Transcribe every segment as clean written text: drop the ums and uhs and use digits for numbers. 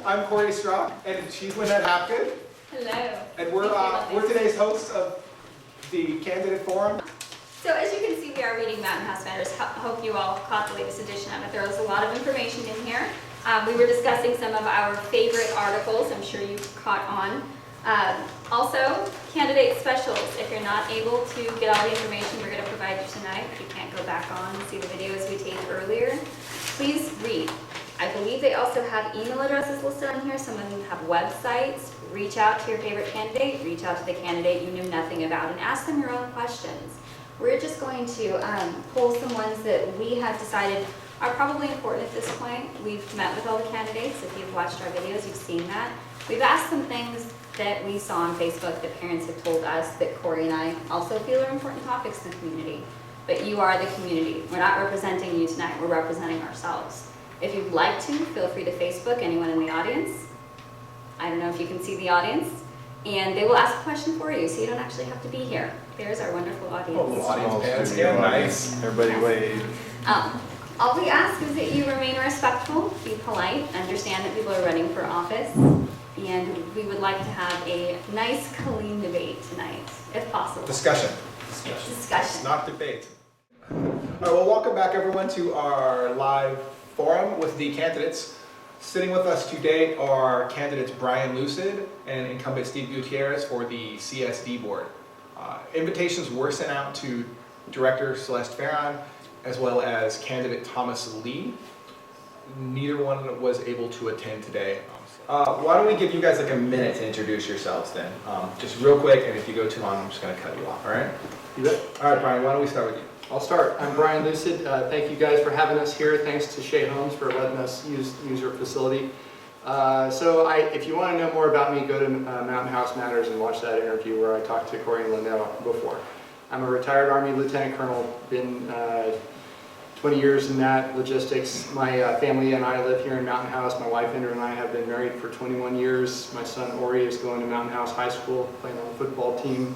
I'm Corey Strock, and she's Lynette Hapgood. Hello. And we're today's hosts of the Candidate Forum. So as you can see, we are reading Mountain House Matters. Hope you all caught the latest edition of it. There was a lot of information in here. We were discussing some of our favorite articles. I'm sure you caught on. Also, candidate specials. If you're not able to get all the information we're going to provide you tonight, if you can't go back on and see the videos we taped earlier, please read. I believe they also have email addresses listed on here. Some of them have websites. Reach out to your favorite candidate. Reach out to the candidate you knew nothing about and ask them your own questions. We're just going to pull some ones that we have decided are probably important at this point. We've met with all the candidates. If you've watched our videos, you've seen that. We've asked some things that we saw on Facebook that parents have told us that Corey and I also feel are important topics in the community. But you are the community. We're not representing you tonight. We're representing ourselves. If you'd like to, feel free to Facebook anyone in the audience. I don't know if you can see the audience. And they will ask a question for you, so you don't actually have to be here. There's our wonderful audience. Oh, audience pants again, nice. Everybody wave. All we ask is that you remain respectful, be polite, understand that people are running for office, and we would like to have a nice, clean debate tonight, if possible. Discussion. Discussion. Not debate. All right, well, welcome back everyone to our live forum with the candidates. Sitting with us today are candidates Brian Lucid and incumbent Steve Gutierrez for the CSD board. Invitations were sent out to Director Celeste Farron as well as candidate Thomas Lee. Neither one was able to attend today. Why don't we give you guys like a minute to introduce yourselves then? Just real quick, and if you go too long, I'm just going to cut you off, all right? You bet. All right, Brian, why don't we start with you? I'll start. I'm Brian Lucid. Thank you guys for having us here. Thanks to Shea Homes for letting us use your facility. If you want to know more about me, go to Mountain House Matters and watch that interview where I talked to Corey and Lynette before. I'm a retired Army Lieutenant Colonel, been 20 years in that logistics. My family and I live here in Mountain House. My wife Andrew and I have been married for 21 years. My son Ori is going to Mountain House High School, playing on the football team.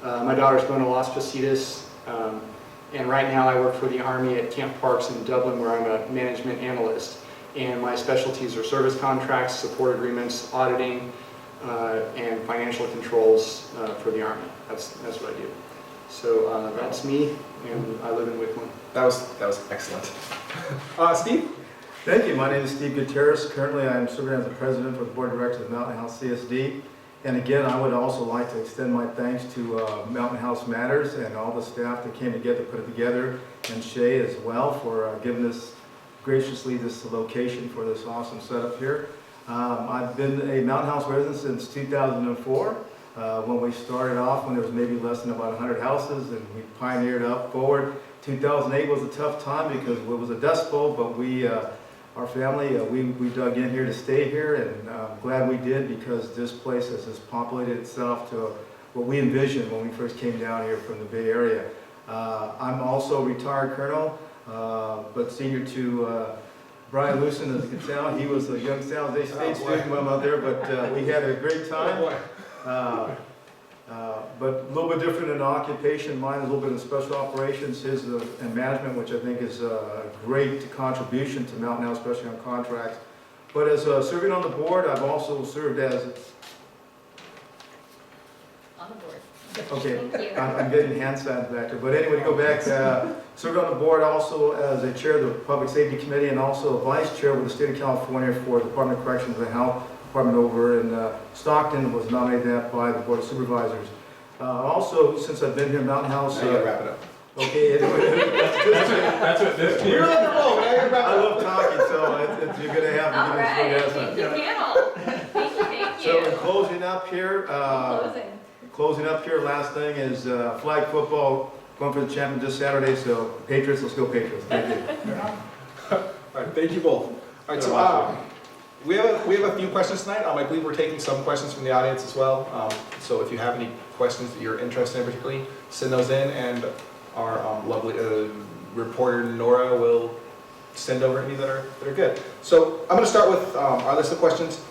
My daughter's going to Las Positas. And right now I work for the Army at Camp Parks in Dublin, where I'm a management analyst. And my specialties are service contracts, support agreements, auditing, and financial controls for the Army. That's what I do. So that's me, and I live in Wickland. That was excellent. Steve? Thank you. My name is Steve Gutierrez. Currently, I'm serving as the president for the board of directors of Mountain House CSD. And again, I would also like to extend my thanks to Mountain House Matters and all the staff that came together to put it together, and Shea as well for giving us graciously this location for this awesome setup here. I've been a Mountain House resident since 2004. When we started off, when there was maybe less than about 100 houses, and we pioneered up forward. 2008 was a tough time because it was a dust bowl, but we, our family, we dug in here to stay here, and I'm glad we did, because this place has just populated itself to what we envisioned when we first came down here from the Bay Area. I'm also a retired colonel, but senior to Brian Lucid, as you can tell. He was a young San Jose State student when I'm out there, but we had a great time. But a little bit different in occupation. Mine is a little bit in special operations, his in management, which I think is a great contribution to Mountain House, especially on contracts. But as serving on the board, I've also served as... On the board. Okay, I'm getting hand signs back there. But anyway, to go back, served on the board also as a chair of the Public Safety Committee and also a vice chair with the state of California for the Department of Corrections and Health Department over in Stockton, was nominated that by the Board of Supervisors. Also, since I've been here in Mountain House... Now you gotta wrap it up. Okay, anyway, That's what this You're on the roll, man. You're I love talking, so you're going to have to All right, thank you, panel. Thank you. So in closing up here, last thing is flag football going for the champion this Saturday, so Patriots, let's go Patriots. Thank you. All right, thank you both. All right, so we have a few questions tonight. I believe we're taking some questions from the audience as well. So if you have any questions that you're interested in particularly, send those in, and our lovely reporter Nora will send over any that are good. So I'm going to start with our list of questions.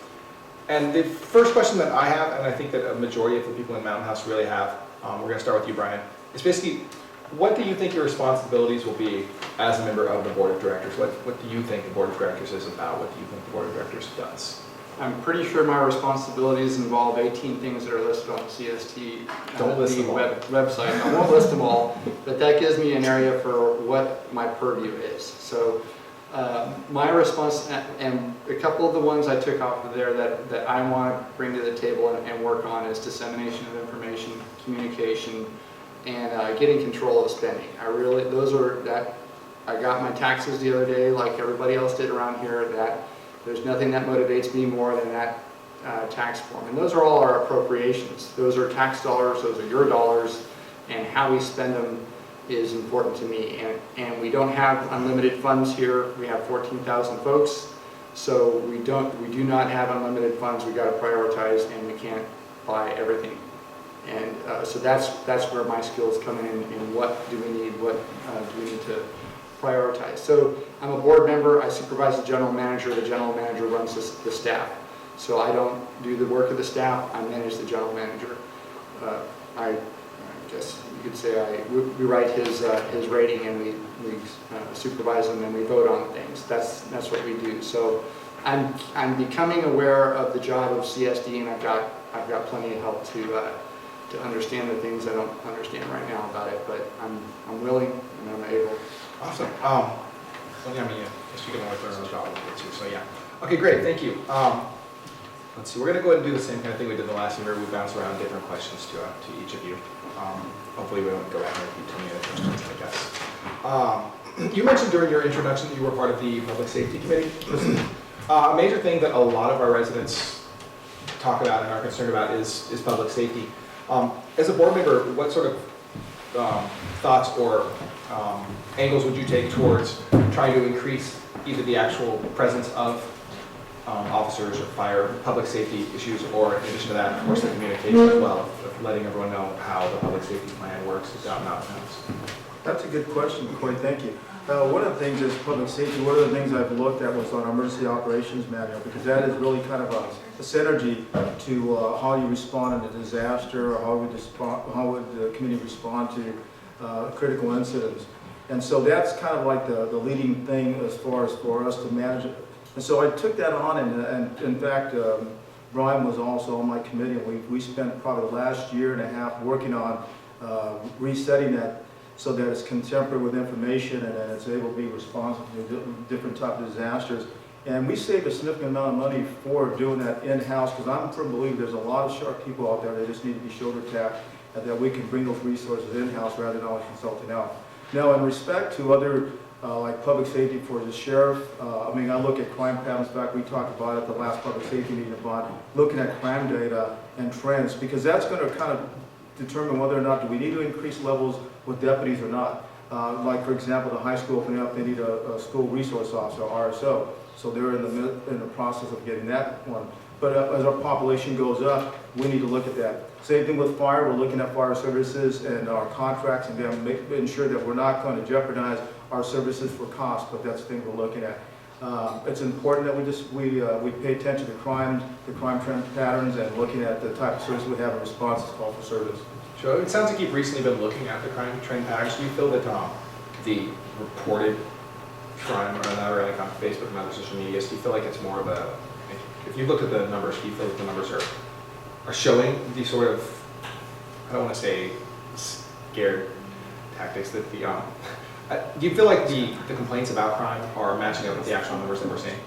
And the first question that I have, and I think that a majority of the people in Mountain House really have, we're going to start with you, Brian, is basically, what do you think your responsibilities will be as a member of the Board of Directors? What do you think the Board of Directors is about? What do you think the Board of Directors does? I'm pretty sure my responsibilities involve 18 things that are listed on the CST Don't list them all. website. I won't list them all, but that gives me an area for what my purview is. So my response, and a couple of the ones I took off of there that I want to bring to the table and work on is dissemination of information, communication, and getting control of spending. I got my taxes the other day like everybody else did around here. There's nothing that motivates me more than that tax form. And those are all our appropriations. Those are tax dollars, those are your dollars, and how we spend them is important to me. And we don't have unlimited funds here. We have 14,000 folks, so we do not have unlimited funds. We got to prioritize, and we can't buy everything. And so that's where my skills come in what do we need, what do we need to prioritize. So I'm a board member, I supervise the general manager runs the staff. So I don't do the work of the staff, I manage the general manager. I guess you could say we write his rating and we supervise him and we vote on things. That's what we do. So I'm becoming aware of the job of CSD, and I've got plenty of help to understand the things I don't understand right now about it, but I'm willing and I'm able. Awesome. So yeah, I mean, guess you can always learn on the job a little bit too. So yeah. Okay, great. Thank you. Let's see. We're gonna go ahead and do the same kind of thing we did the last year. We bounce around different questions to each of you. Hopefully we don't go back and repeat too many of the questions, I guess. You mentioned during your introduction that you were part of the Public Safety Committee. A major thing that a lot of our residents talk about and are concerned about is public safety. As a board member, what sort of thoughts or angles would you take towards trying to increase either the actual presence of officers or fire, public safety issues, or in addition to that, of course, the communication as well, of letting everyone know how the public safety plan works out in Mountain House? That's a good question, Corey, thank you. One of the things is public safety. One of the things I've looked at was on our emergency operations manual, because that is really kind of a synergy to how you respond in a disaster, or how would the community respond to critical incidents. And so that's kind of like the leading thing as far as for us to manage it. And so I took that on, and in fact, Brian was also on my committee, and we spent probably the last year and a half working on resetting that so that it's contemporary with information and that it's able to be responsive to different types of disasters. And we saved a significant amount of money for doing that in-house, because I'm a firm believer there's a lot of sharp people out there that just need to be shoulder tapped, and that we can bring those resources in-house rather than always consulting out. Now, in respect to other like public safety for the sheriff, I mean, I look at crime patterns. In fact, we talked about it at the last public safety meeting about looking at crime data and trends, because that's going to kind of determine whether or not do we need to increase levels with deputies or not. Like, for example, the high school opening up, they need a school resource officer, RSO. So they're in the process of getting that one. But as our population goes up, we need to look at that. Same thing with fire. We're looking at fire services and our contracts, and then ensure that we're not going to jeopardize our services for cost, but that's the thing we're looking at. It's important that we pay attention to crime trend patterns, and looking at the type of service we have in response to call for service. Sure. It sounds like you've recently been looking at the crime trend patterns. Do you feel that the reported crime, or not really on Facebook and other social media, do you feel like it's more of a, if you look at the numbers, do you feel like the numbers are showing the sort of, I don't want to say scared tactics that the, do you feel like the complaints about crime are matching up with the actual numbers that we're seeing?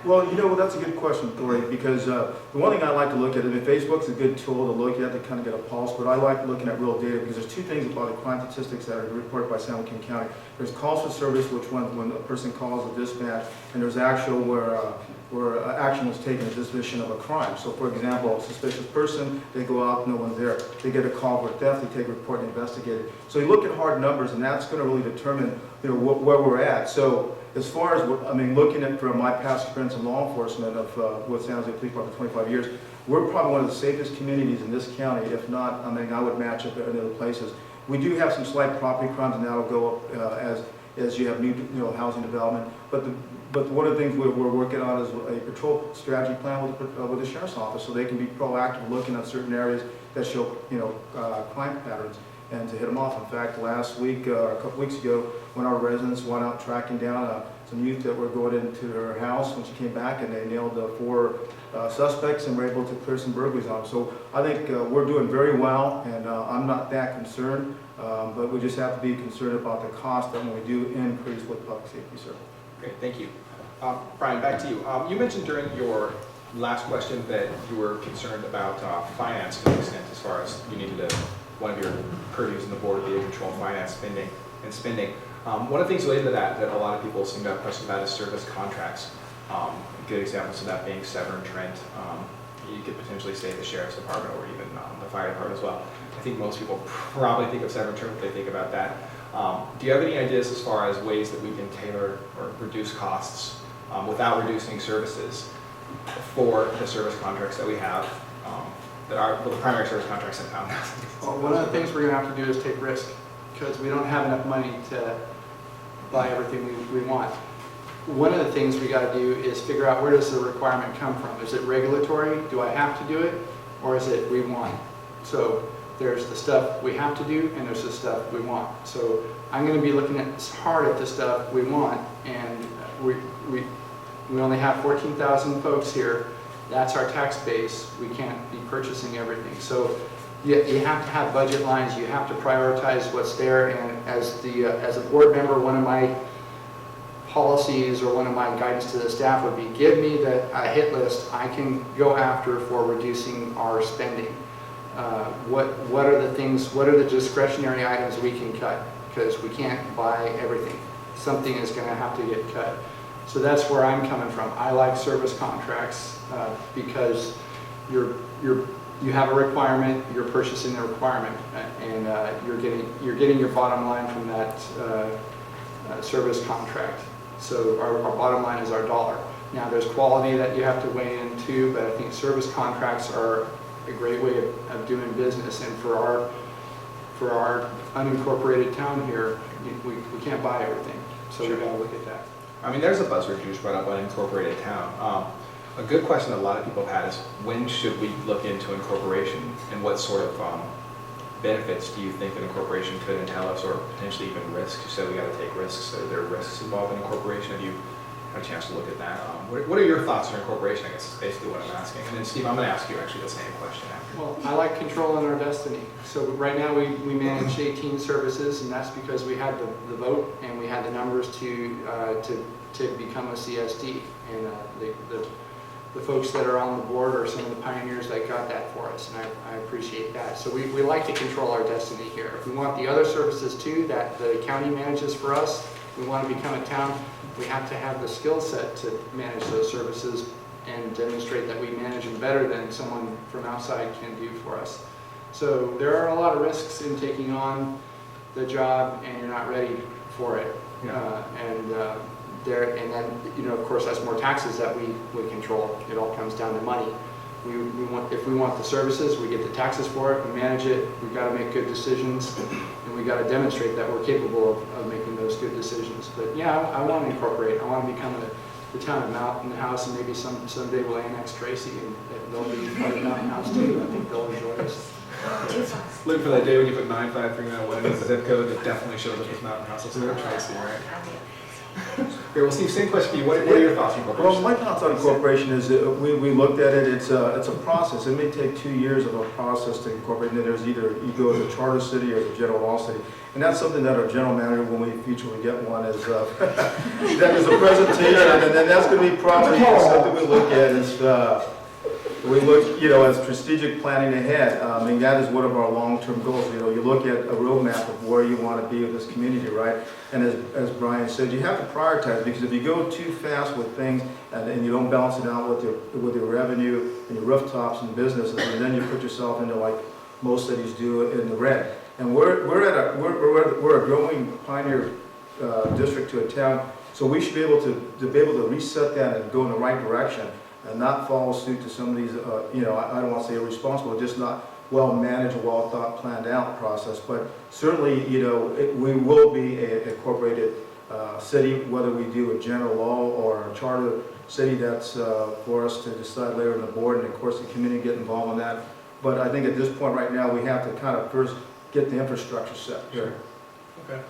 Well, you know, that's a good question, Corey, because the one thing I like to look at, I mean, Facebook's a good tool to look at to kind of get a pulse, but I like looking at real data, because there's two things about the crime statistics that are reported by San Joaquin County. There's calls for service, which when a person calls a dispatch, and there's actual where action was taken at suspicion of a crime. So, for example, a suspicious person, they go out, no one's there. They get a call for theft, they take a report and investigate it. So you look at hard numbers, and that's going to really determine, you know, where we're at. So as far as, I mean, looking at from my past experience in law enforcement of with San Jose Police Department for 25 years, we're probably one of the safest communities in this county. If not, I mean, I would match up in other places. We do have some slight property crimes, and that'll go up as you have new, you know, housing development. But one of the things we're working on is a patrol strategy plan with the sheriff's office, so they can be proactive looking at certain areas that show, you know, crime patterns. and to hit them off. In fact, last week, or a couple weeks ago, one of our residents went out tracking down some youth that were going into her house when she came back, and they nailed 4 suspects and were able to clear some burglaries on them. So I think we're doing very well, and I'm not that concerned, but we just have to be concerned about the cost that when we do increase with public safety, sir. Great, thank you. Brian, back to you. You mentioned during your last question that you were concerned about finance to an extent, as far as you needed one of your purviews in the board would be to control finance spending. One of the things related to that a lot of people seem to have questions about is service contracts. Good examples of that being Severn Trent. You could potentially say the sheriff's department or even the fire department as well. I think most people probably think of Severn Trent when they think about that. Do you have any ideas as far as ways that we can tailor or reduce costs without reducing services for the service contracts that we have, that are the primary service contracts in town? Well, one of the things we're going to have to do is take risk, because we don't have enough money to buy everything we want. One of the things we got to do is figure out, where does the requirement come from? Is it regulatory? Do I have to do it? Or is it we want? So there's the stuff we have to do, and there's the stuff we want. So I'm going to be looking hard at the stuff we want, and we only have 14,000 folks here. That's our tax base. We can't be purchasing everything. So you have to have budget lines. You have to prioritize what's there. And as a board member, one of my policies or one of my guidance to the staff would be, give me a hit list I can go after for reducing our spending. What are the things, what are the discretionary items we can cut? Because we can't buy everything. Something is going to have to get cut. So that's where I'm coming from. I like service contracts because you have a requirement, you're purchasing the requirement, and you're getting your bottom line from that service contract. So our bottom line is our dollar. Now there's quality that you have to weigh in too, but I think service contracts are a great way of doing business. And for our unincorporated town here, we can't buy everything. So Sure. we got to look at that. I mean, there's a buzzword you just brought up, unincorporated town. A good question that a lot of people have had is, when should we look into incorporation, and what sort of benefits do you think an incorporation could entail us, or potentially even risks? You said we got to take risks. Are there risks involved in incorporation? Have you had a chance to look at that? What are your thoughts on incorporation, I guess is basically what I'm asking. And then Steve, I'm going to ask you actually the same question after. Well, I like controlling our destiny. So right now we manage 18 services, and that's because we had the vote and we had the numbers to become a CSD. And the folks that are on the board are some of the pioneers that got that for us, and I appreciate that. So we like to control our destiny here. If we want the other services too that the county manages for us, we want to become a town, we have to have the skill set to manage those services and demonstrate that we manage them better than someone from outside can do for us. So there are a lot of risks in taking on the job and you're not ready for it. Yeah. And then, of course, that's more taxes that we control. It all comes down to money. If we want the services, we get the taxes for it, we manage it, we've got to make good decisions, and we've got to demonstrate that we're capable of making those good decisions. But yeah, I want to incorporate. I want to become the town of Mountain House, and maybe someday we'll annex Tracy, and they'll be part of Mountain House too. I think they'll enjoy us. Look for that day when you put 95391 in the zip code, it definitely shows up as Mountain House. Let's go Tracy, right? Okay, well, Steve, same question to you. What are your thoughts on incorporation? Well, my thoughts on incorporation is that we looked at it. It's a process. It may take 2 years of a process to incorporate. And then there's either you go as a charter city or as a general law city, and that's something that our general manager, when we futurely get one, is that is a presentation, and then that's going to be probably something we look at. Is we look, as strategic planning ahead. I mean, that is one of our long-term goals. You look at a roadmap of where you want to be with this community, right? And as Brian said, you have to prioritize, because if you go too fast with things and you don't balance it out with your revenue and your rooftops and businesses, and then you put yourself into, like most cities do, in the red. And we're a growing pioneer district to a town, so we should be able to reset that and go in the right direction, and not follow suit to some of these, I don't want to say irresponsible, just not well managed, well thought, planned out process. But certainly, we will be a incorporated city, whether we do a general law or a charter city. That's for us to decide later on the board, and of course the community get involved in that. But I think at this point right now, we have to kind of first get the infrastructure set. Sure. Okay.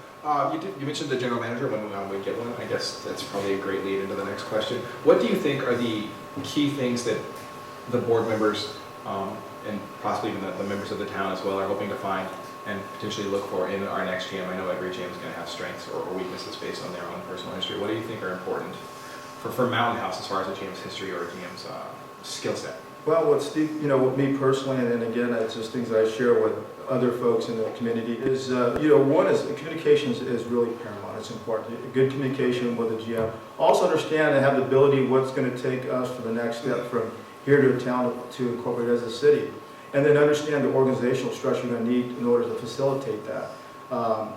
You mentioned the general manager when we get one. I guess that's probably a great lead into the next question. What do you think are the key things that the board members and possibly even the members of the town as well are hoping to find and potentially look for in our next GM? I know every GM is going to have strengths or weaknesses based on their own personal history. What do you think are important for Mountain House as far as a GM's history or a GM's skill set? Well, what Steve, with me personally, and then again, it's just things that I share with other folks in the community, is, one is communications is really paramount. It's important. Good communication with the GM. Also understand and have the ability what's going to take us for the next step from here to a town to incorporate as a city. And then understand the organizational structure you're going to need in order to facilitate that.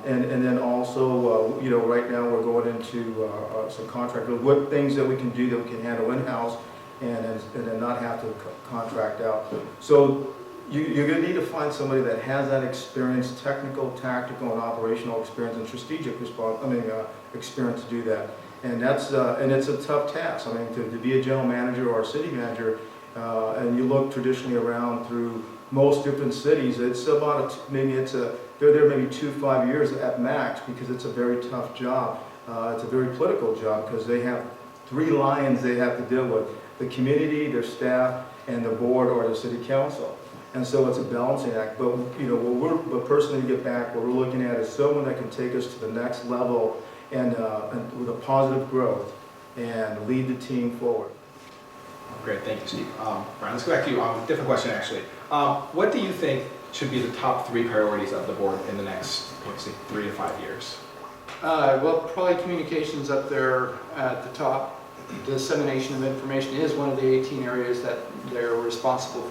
And then also, right now we're going into some contract, what things that we can do that we can handle in-house and then not have to contract out. So you're going to need to find somebody that has that experience, technical, tactical, and operational experience and strategic experience to do that. And that's and it's a tough task. I mean, to be a general manager or a city manager, and you look traditionally around through most different cities, it's about they're there maybe 2-5 years at max because it's a very tough job. It's a very political job because they have 3 lions they have to deal with: the community, their staff, and the board or the city council. And so it's a balancing act. But but personally, to get back, what we're looking at is someone that can take us to the next level and with a positive growth and lead the team forward. Great, thank you, Steve. Brian, let's go back to you. Different question, actually. What do you think should be the top 3 priorities of the board in the next, let's say, 3 to 5 years? Well, probably communications up there at the top. Dissemination of information is one of the 18 areas that they're responsible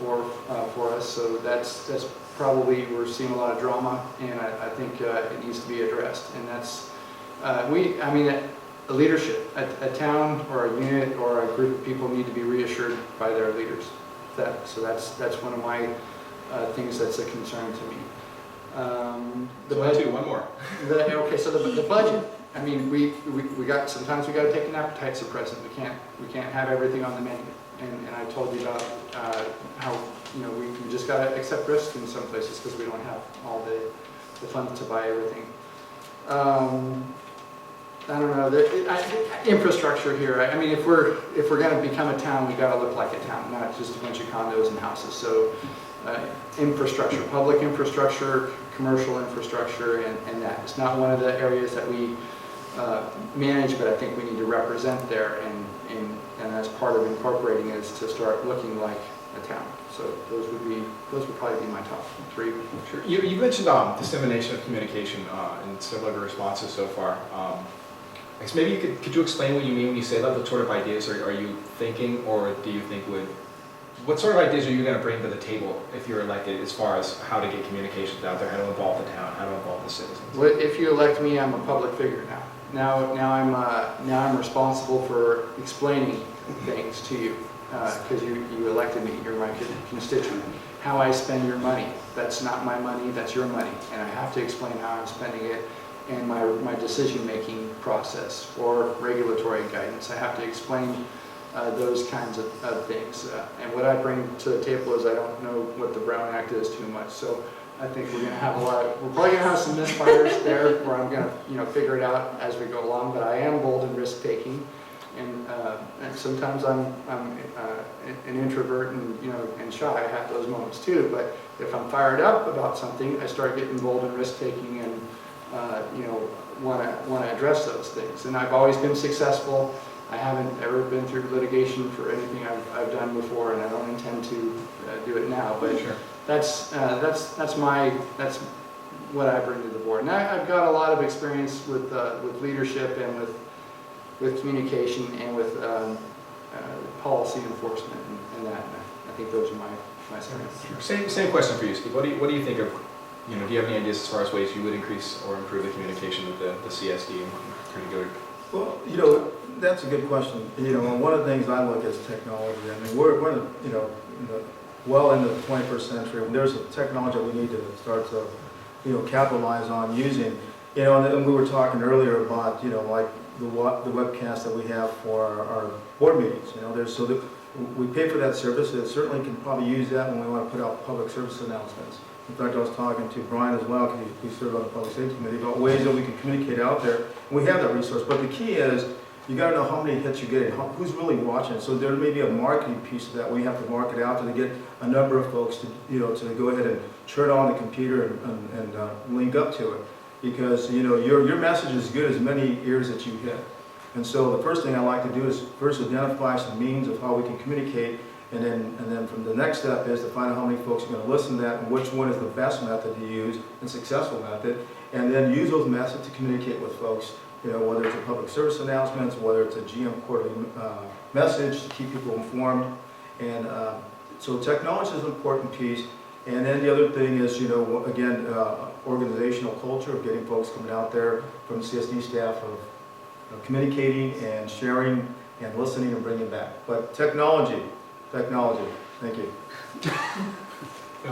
for us. So that's probably, we're seeing a lot of drama, and I think it needs to be addressed. And that's a leadership, a town or a unit or a group of people need to be reassured by their leaders. So that's one of my things that's a concern to me. One more. So the budget. I mean, sometimes we got to take an appetite suppressant. We can't have everything on the menu. And I told you about how we just got to accept risk in some places because we don't have all the funds to buy everything. I don't know, infrastructure here. I mean, if we're going to become a town, we got to look like a town, not just a bunch of condos and houses. So infrastructure, public infrastructure, commercial infrastructure, and that. It's not one of the areas that we manage, but I think we need to represent there, and as part of incorporating it is to start looking like a town. So those would probably be my top 3. Sure. You mentioned dissemination of communication and similar responses so far. I guess maybe could you explain what you mean when you say that? What sort of ideas are you thinking, or do you think what sort of ideas are you going to bring to the table if you're elected as far as how to get communications out there, how to involve the town, how to involve the citizens? Well, if you elect me, I'm a public figure now. Now I'm responsible for explaining things to you because you elected me. You're my constituent. How I spend your money, that's not my money, that's your money, and I have to explain how I'm spending it. And my decision-making process or regulatory guidance. I have to explain those kinds of things. And what I bring to the table is I don't know what the Brown Act is too much. So I think we're going to have we're probably going to have some misfires there where I'm going to figure it out as we go along. But I am bold and risk-taking. And sometimes I'm an introvert and shy. I have those moments too. But if I'm fired up about something, I start getting bold and risk-taking and want to address those things. And I've always been successful. I haven't ever been through litigation for anything I've done before, and I don't intend to do it now. But sure. That's what I bring to the board. And I've got a lot of experience with leadership and with communication and with policy enforcement and that. And I think those are my strengths. Same question for you, Steve. What do you think of? Do you have any ideas as far as ways you would increase or improve the communication with the CSD and kind of go? Well, that's a good question. One of the things I look at is technology. I mean, we're well into the 21st century. There's a technology we need to start to, capitalize on using. And we were talking earlier about, like the webcast that we have for our board meetings. we pay for that service, and certainly can probably use that when we want to put out public service announcements. In fact, I was talking to Brian as well, because we serve on the Public Safety Committee, about ways that we can communicate out there. And we have that resource, but the key is, you got to know how many hits you're getting, who's really watching. So there may be a marketing piece of that. We have to market out to get a number of folks to, to go ahead and turn on the computer and link up to it. Because, your message is as good as many ears that you hit. And so the first thing I like to do is first identify some means of how we can communicate, and then from the next step is to find out how many folks are going to listen to that and which one is the best method to use and successful method, and then use those methods to communicate with folks, whether it's a public service announcements, whether it's a GM quarterly message to keep people informed. And so technology is an important piece. And then the other thing is, again, organizational culture of getting folks coming out there from the CSD staff of communicating and sharing and listening and bringing back. But technology, thank you.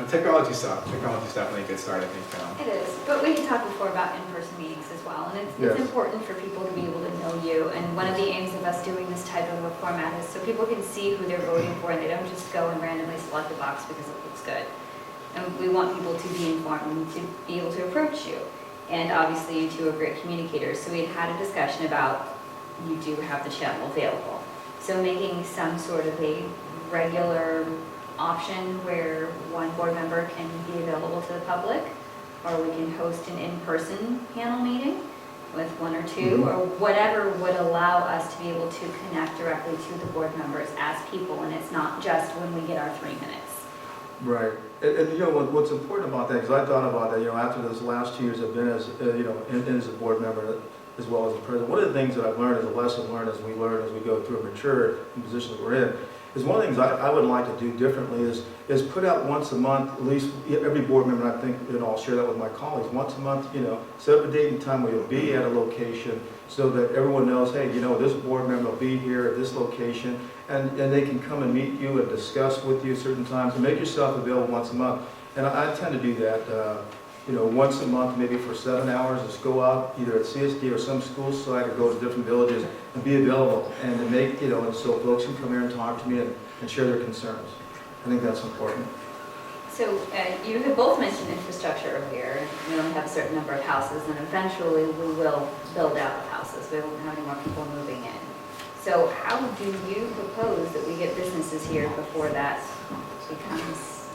Technology's definitely a good start, I think. It is, but we had talked before about in-person meetings as well, and it's important for people to be able to know you. And one of the aims of us doing this type of a format is so people can see who they're voting for, and they don't just go and randomly select a box because it looks good. And we want people to be informed and to be able to approach you. And obviously you two are great communicators, so we had a discussion about you do have the channel available. So making some sort of a regular option where one board member can be available to the public, or we can host an in-person panel meeting with one or two, or whatever would allow us to be able to connect directly to the board members as people, and it's not just when we get our 3 minutes. Right. And what's important about that, because I thought about that, after those last 2 years I've been as, as a board member as well as a president, one of the things that I've learned is a lesson learned as we go through and mature in the position that we're in, is one of the things I would like to do differently is put out once a month, at least every board member, I think, I'll share that with my colleagues, once a month, set up a date and time where you'll be at a location so that everyone knows, hey, this board member will be here at this location, and they can come and meet you and discuss with you certain times, and make yourself available once a month. And I tend to do that, once a month, maybe for 7 hours, just go out either at CSD or some school site, or go to different villages and be available, and to make, and so folks can come here and talk to me and share their concerns. I think that's important. So you have both mentioned infrastructure earlier. We only have a certain number of houses, and eventually we will build out the houses. We won't have any more people moving in. So how do you propose that we get businesses here before that becomes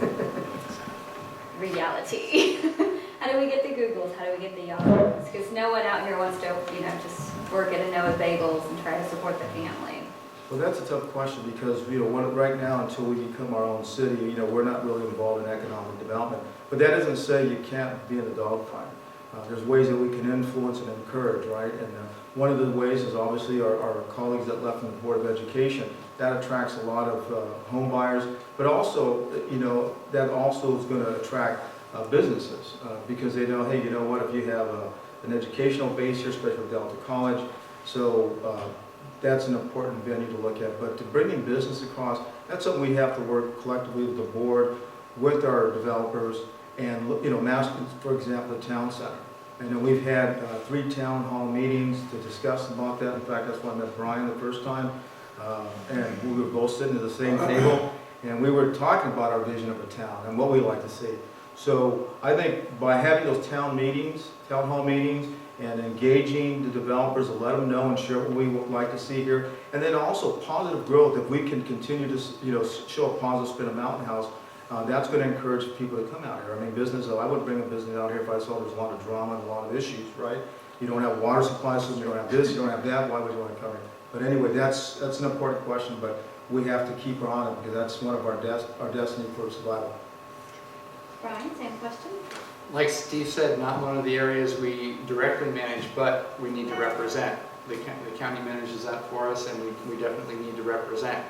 reality? How do we get the Googles? How do we get the Yahoos? Because no one out here wants to, just work at a Noah's Bagels and try to support the family. Well, that's a tough question because, right now, until we become our own city, we're not really involved in economic development. But that doesn't say you can't be in the dogfight. There's ways that we can influence and encourage, right? And one of the ways is obviously our colleagues that left from the Board of Education. That attracts a lot of home buyers, but also, that also is going to attract businesses because they know, hey, what, if you have an educational base here, especially with Delta College, so that's an important venue to look at. But to bringing business across, that's something we have to work collectively with the board, with our developers, and for example, the town center. And we've had 3 town hall meetings to discuss about that. In fact, that's when I met Brian the first time, and we were both sitting at the same table, and we were talking about our vision of a town and what we like to see. So I think by having those town hall meetings, and engaging the developers to let them know and share what we would like to see here, and then also positive growth. If we can continue to show a positive spin of Mountain House, that's going to encourage people to come out here. I mean, I would bring a business out here if I saw there's a lot of drama and a lot of issues, right? You don't have water supply system, you don't have this, you don't have that. Why would you want to come here? But anyway, that's an important question, but we have to keep on it because that's one of our destiny for survival. Brian, same question? Like Steve said, not one of the areas we directly manage, but we need to represent. The county manages that for us, and we definitely need to represent.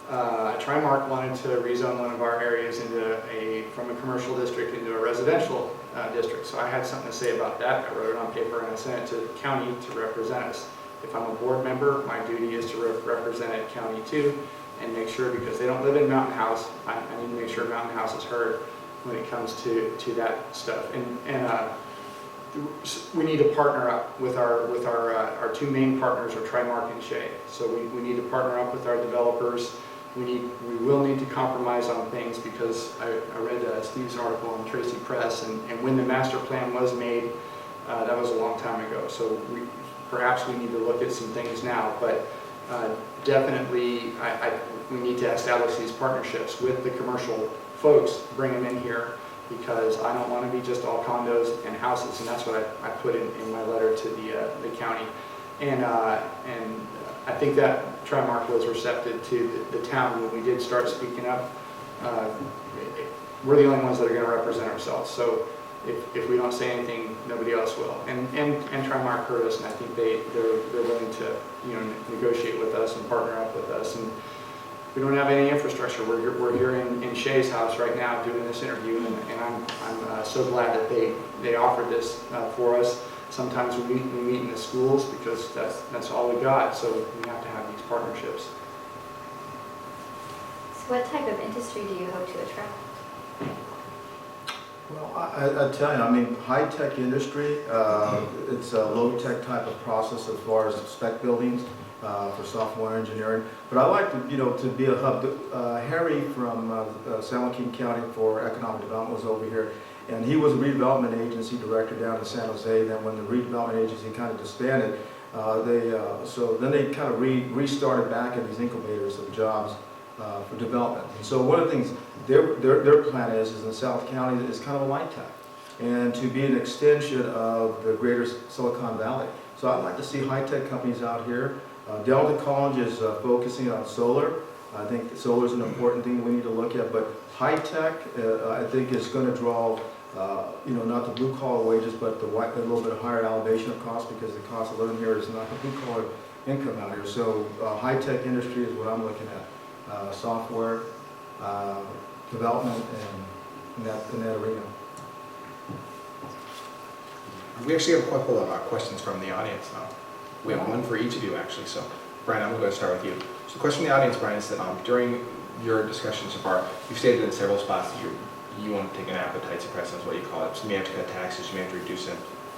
Trimark wanted to rezone one of our areas from a commercial district into a residential district, so I had something to say about that. I wrote it on paper and I sent it to the county to represent us. If I'm a board member, my duty is to represent it county too, and make sure, because they don't live in Mountain House, I need to make sure Mountain House is heard when it comes to that stuff. And we need to partner up with our 2 main partners are Trimark and Shea. So we need to partner up with our developers we will need to compromise on things, because I read Steve's article on Tracy Press, and when the master plan was made, that was a long time ago. So perhaps we need to look at some things now, but definitely we need to establish these partnerships with the commercial folks, bring them in here, because I don't want to be just all condos and houses, and that's what I put in my letter to the county. And I think that Trimark was receptive to the town when we did start speaking up. We're the only ones that are going to represent ourselves, so if we don't say anything, nobody else will. And Trimark heard us, and I think they're willing to, you know, negotiate with us and partner up with us. And we don't have any infrastructure. We're here in Shay's house right now doing this interview, and I'm so glad that they offered this for us. Sometimes we meet in the schools, because that's all we got. So we have to have these partnerships. So what type of industry do you hope to attract? Well, I tell you, I mean, high-tech industry, it's a low-tech type of process as far as spec buildings for software engineering. But I like to, you know, to be a hub. Harry from San Joaquin County for Economic Development was over here, and he was a redevelopment agency director down in San Jose. Then when the redevelopment agency kind of disbanded, so then they kind of restarted back at these incubators of jobs for development. And so one of the things their plan is in South County is kind of a light tech, and to be an extension of the greater Silicon Valley. So I'd like to see high-tech companies out here. Delta College is focusing on solar. I think solar is an important thing we need to look at, but high-tech I think is going to draw you know, not the blue-collar wages, but a little bit higher elevation of cost, because the cost of living here is not the blue-collar income out here. So high-tech industry is what I'm looking at. Software development and in that arena. We actually have a couple of questions from the audience now. We have one for each of you, actually. So, Brian, I'm going to start with you. So the question from the audience, Brian, is that during your discussion so far, you've stated in several spots that you want to take an appetite suppressant, is what you call it. So you may have to cut taxes, you may have to reduce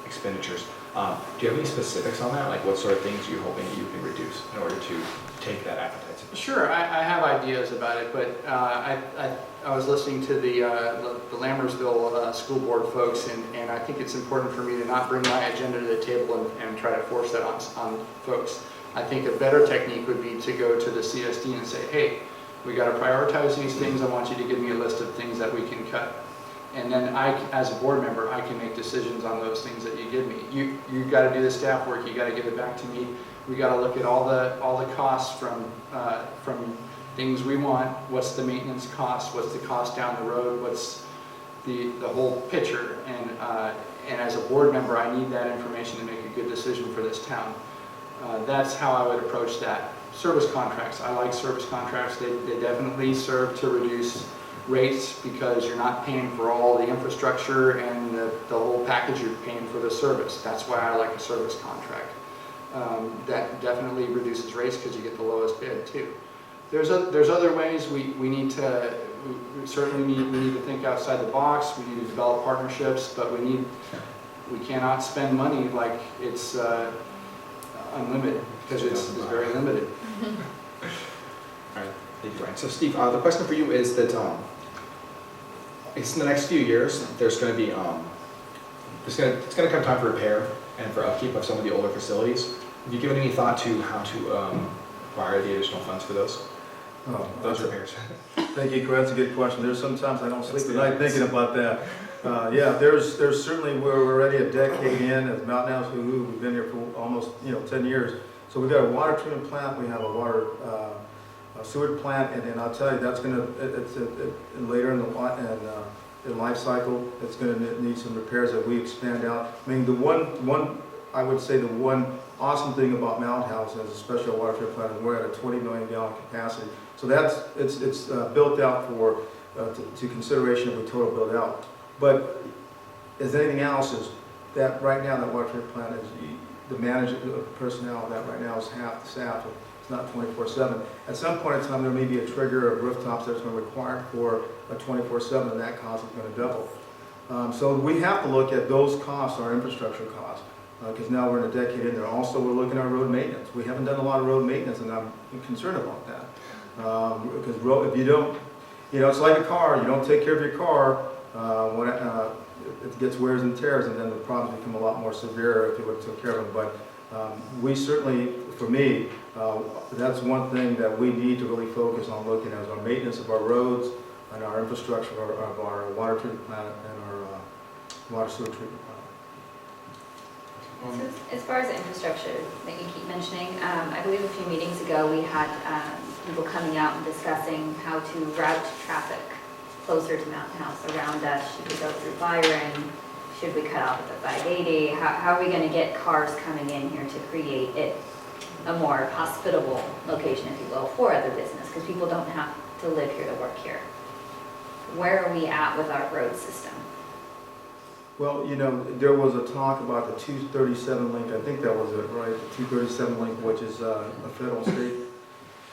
expenditures. Do you have any specifics on that? Like what sort of things you're hoping you can reduce in order to take that appetite suppressant? Sure, I have ideas about it, but I was listening to the Lammersville School Board folks, and I think it's important for me to not bring my agenda to the table and try to force that on folks. I think a better technique would be to go to the CSD and say, hey, we got to prioritize these things. I want you to give me a list of things that we can cut. And then I, as a board member, I can make decisions on those things that you give me. You got to do the staff work. You got to give it back to me. We got to look at all the costs from things we want. What's the maintenance cost? What's the cost down the road? What's the whole picture? And as a board member, I need that information to make a good decision for this town. That's how I would approach that. Service contracts. I like service contracts. They definitely serve to reduce rates, because you're not paying for all the infrastructure and the whole package. You're paying for the service. That's why I like a service contract. That definitely reduces rates, because you get the lowest bid too. There's other ways we certainly need to think outside the box. We need to develop partnerships, but we cannot spend money like it's unlimited, because it's very limited. All right, thank you, Brian. So Steve, the question for you is that it's in the next few years, there's going to be it's going to come time for repair and for upkeep of some of the older facilities. Have you given any thought to how to acquire the additional funds for those repairs? Thank you, Chris. That's a good question. There's sometimes I don't sleep at night thinking about that. Yeah, there's certainly, we're already a decade in as Mountain House we've been here for almost 10 years. So we've got a water treatment plant, we have a water sewer plant, and then I'll tell you, that's going to, later in the life cycle, it's going to need some repairs that we expand out. I mean, I would say the one awesome thing about Mountain House as a special water treatment plant is we're at a 20 million gallon capacity. So it's built out for to consideration if we total build out. But as anything else, is that right now that water treatment plant is the management personnel of that right now is half the staff. It's not 24/7. At some point in time, there may be a trigger of rooftops that's going to require for a 24/7, and that cost is going to double. So we have to look at those costs, our infrastructure costs, because now we're in a decade in there. Also, we're looking at road maintenance. We haven't done a lot of road maintenance, and I'm concerned about that. Because if you don't, it's like a car, you don't take care of your car, when it gets wears and tears, and then the problems become a lot more severe if you would have took care of them. But we certainly, for me, that's one thing that we need to really focus on looking at is our maintenance of our roads and our infrastructure of our water treatment plant and our water sewer treatment plant. So as far as infrastructure that you keep mentioning, I believe a few meetings ago we had people coming out and discussing how to route traffic closer to Mountain House around us. Should we go through Byron? Should we cut off at the 580? How are we going to get cars coming in here to create it a more hospitable location, if you will, for other business? Because people don't have to live here to work here. Where are we at with our road system? Well, there was a talk about the 237 link, I think that was it, right? The 237 link, which is a federal state.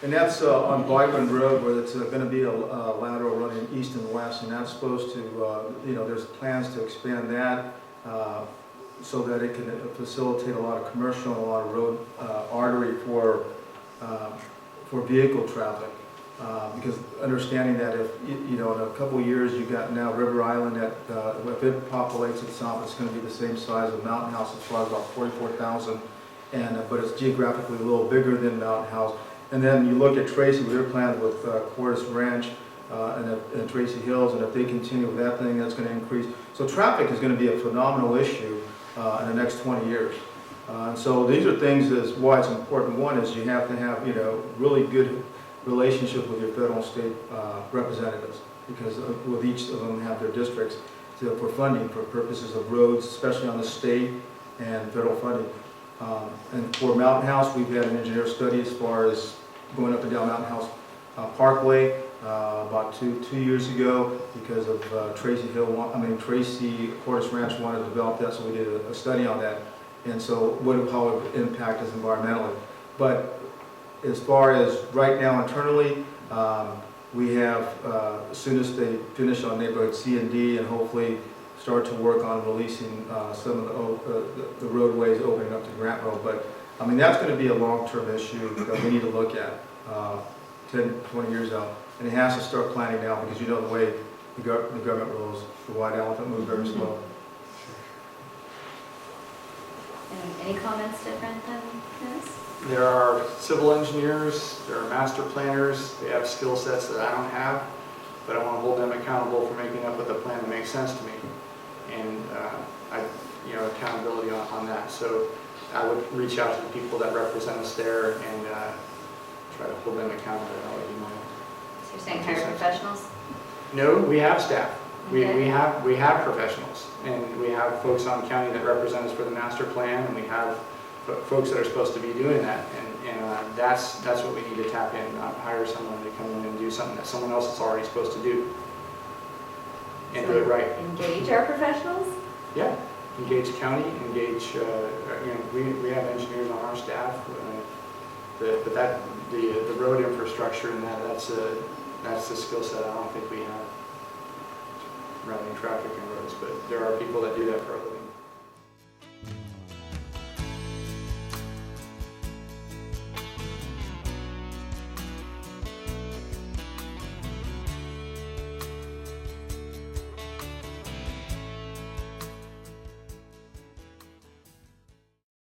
And that's on Byron Road, where it's going to be a lateral running east and west, and that's supposed to, there's plans to expand that so that it can facilitate a lot of commercial and a lot of road artery for vehicle traffic. Because understanding that if, in a couple of years, you've got now River Island that, if it populates itself, it's going to be the same size of Mountain House. It's probably about 44,000, but it's geographically a little bigger than Mountain House. And then you look at Tracy, with their plan with Cordis Ranch and Tracy Hills, and if they continue with that thing, that's going to increase. So traffic is going to be a phenomenal issue in the next 20 years. And so these are things that's why it's important. One is you have to have, really good relationship with your federal and state representatives, because with each of them have their districts for funding for purposes of roads, especially on the state and federal funding. And for Mountain House, we've had an engineer study as far as going up and down Mountain House Parkway about two years ago, because of Tracy Cordis Ranch wanted to develop that, so we did a study on that. And so how it would impact us environmentally. But as far as right now internally, we have, as soon as they finish on neighborhood C and D, and hopefully start to work on releasing some of the roadways opening up to Grant Road. But I mean, that's going to be a long-term issue that we need to look at 10, 20 years out. And it has to start planning now, because the way the government rules, the white elephant moves very slow. Any comments different than this? There are civil engineers, there are master planners, they have skill sets that I don't have, but I want to hold them accountable for making up with a plan that makes sense to me. And accountability on that. So I would reach out to the people that represent us there and try to hold them accountable. I'll let you know. So you're saying hire professionals? No, we have staff. Okay. We have professionals, and we have folks on county that represent us for the master plan, and we have folks that are supposed to be doing that, and that's what we need to tap in, not hire someone to come in and do something that someone else is already supposed to do, and do it right. Engage our professionals? Yeah, engage county, engage, we have engineers on our staff, but the road infrastructure and that's the skill set I don't think we have, routing traffic and roads, but there are people that do that for a living.